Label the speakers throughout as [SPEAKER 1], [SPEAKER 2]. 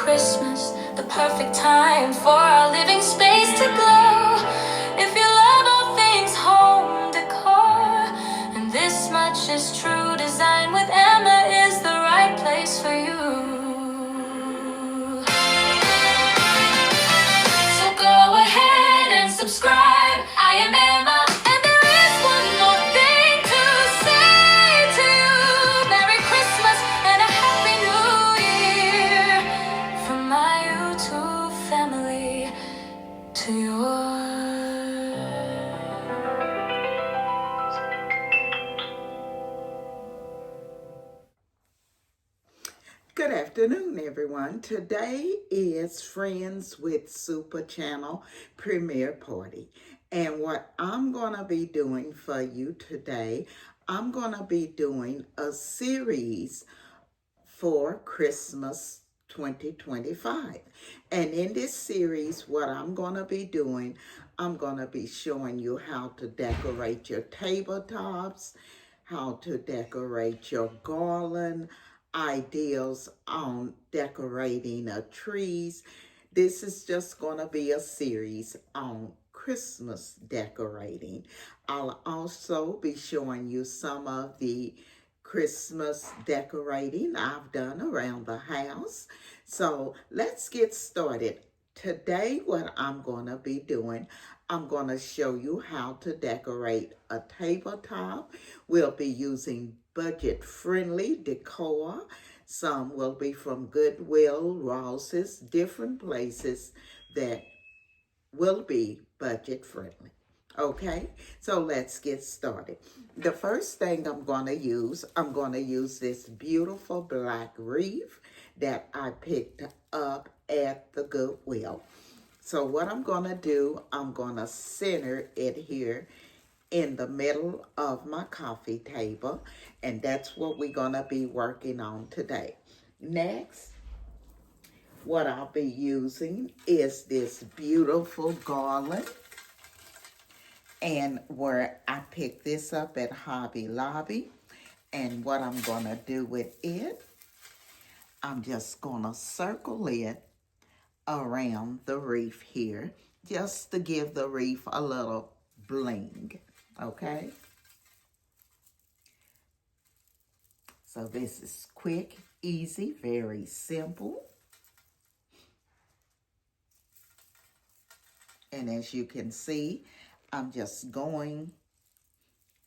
[SPEAKER 1] Christmas, the perfect time for our living space to glow. If you love all things home decor, and this much is true, design with Emma is the right place for you. So go ahead and subscribe. I am Emma, and there is one more thing to say to you. Merry Christmas and a Happy New Year from my YouTube family to yours.
[SPEAKER 2] Good afternoon, everyone. Today is Friends with Super Channel premiere party. And what I'm going to be doing for you today, I'm going to be doing a series for Christmas 2025. And in this series, what I'm going to be doing, I'm going to be showing you how to decorate your tabletops, how to decorate your garland, ideas on decorating trees. This is just going to be a series on Christmas decorating. I'll also be showing you some of the Christmas decorating I've done around the house. So let's get started. Today, what I'm going to be doing, I'm going to show you how to decorate a tabletop. We'll be using budget-friendly decor. Some will be from Goodwill, Ross's, different places that will be budget-friendly. Okay, so let's get started. The first thing I'm going to use this beautiful black wreath that I picked up at the Goodwill. So what I'm going to do, I'm going to center it here in the middle of my coffee table, and that's what we're going to be working on today. Next, what I'll be using is this beautiful garland, and where I picked this up at Hobby Lobby. And what I'm going to do with it, I'm just going to circle it around the wreath here, just to give the wreath a little bling, okay? So this is quick, easy, very simple. And as you can see, I'm just going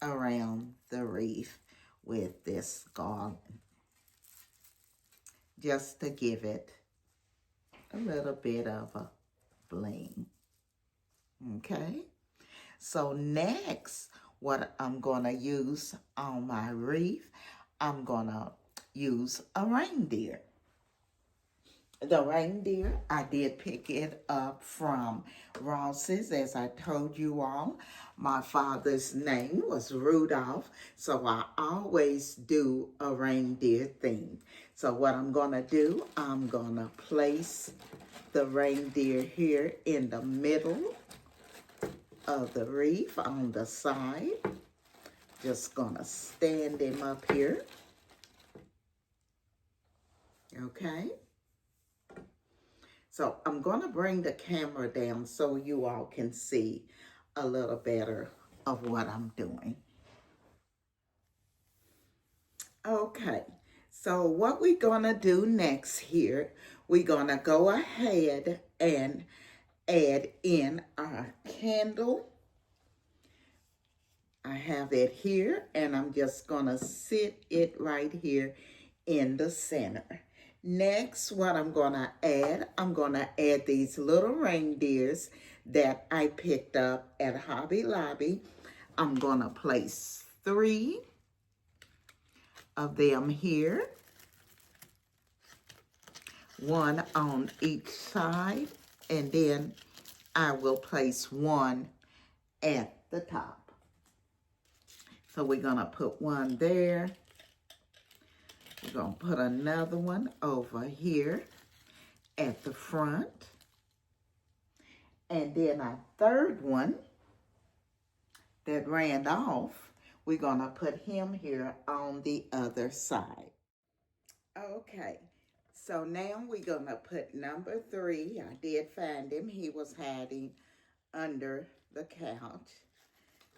[SPEAKER 2] around the wreath with this garland, just to give it a little bit of a bling. Okay, so next, what I'm going to use on my wreath, I'm going to use a reindeer. The reindeer, I did pick it up from Ross's, as I told you all. My father's name was Rudolph, so I always do a reindeer theme. So what I'm going to do, I'm going to place the reindeer here in the middle of the wreath on the side. Just going to stand him up here. Okay. So I'm going to bring the camera down so you all can see a little better of what I'm doing. Okay, so what we're going to do next here, we're going to go ahead and add in our candle. I have it here, and I'm just going to sit it right here in the center. Next, what I'm going to add these little reindeers that I picked up at Hobby Lobby. I'm going to place 3 of them here, 1 on each side, and then I will place 1 at the top. So we're going to put 1 there. We're going to put another one over here at the front. And then our third one that ran off, we're going to put him here on the other side. Okay, So now we're going to put number 3. I did find him. He was hiding under the couch.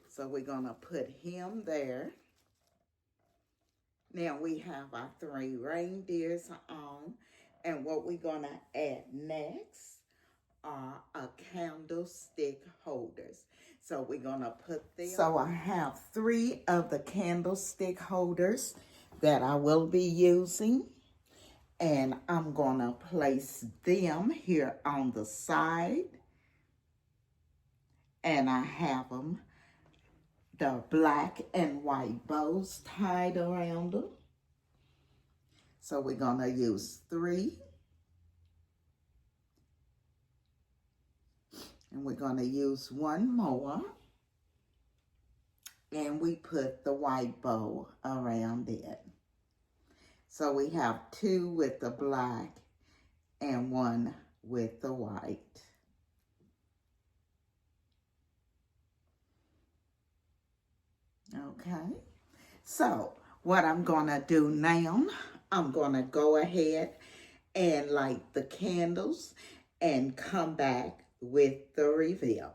[SPEAKER 2] So we're going to put him there. Now we have our 3 reindeers on. And what we're going to add next are our candlestick holders. So we're going to put them. So I have 3 of the candlestick holders that I will be using. And I'm going to place them here on the side. And I have them, the black and white bows tied around them. So we're going to use 3. And we're going to use 1 more. And we put the white bow around it. So we have 2 with the black and 1 with the white. Okay. So what I'm going to do now, I'm going to go ahead and light the candles and come back with the reveal.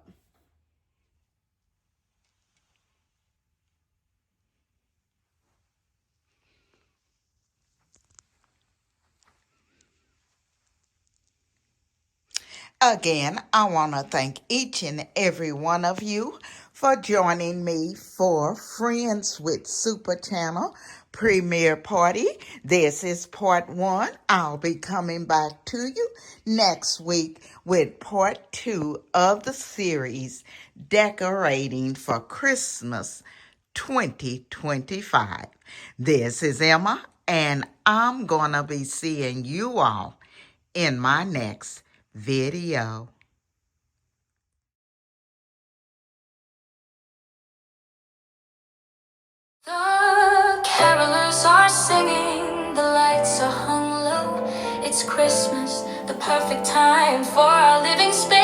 [SPEAKER 2] Again, I want to thank each and every one of you for joining me for Friends with Super Channel Premiere Party. This is part 1. I'll be coming back to you next week with part 2 of the series, Decorating for Christmas 2025. This is Emma, and I'm going to be seeing you all in my next video.
[SPEAKER 1] The carolers are singing, the lights are hung low. It's Christmas, the perfect time for our living space.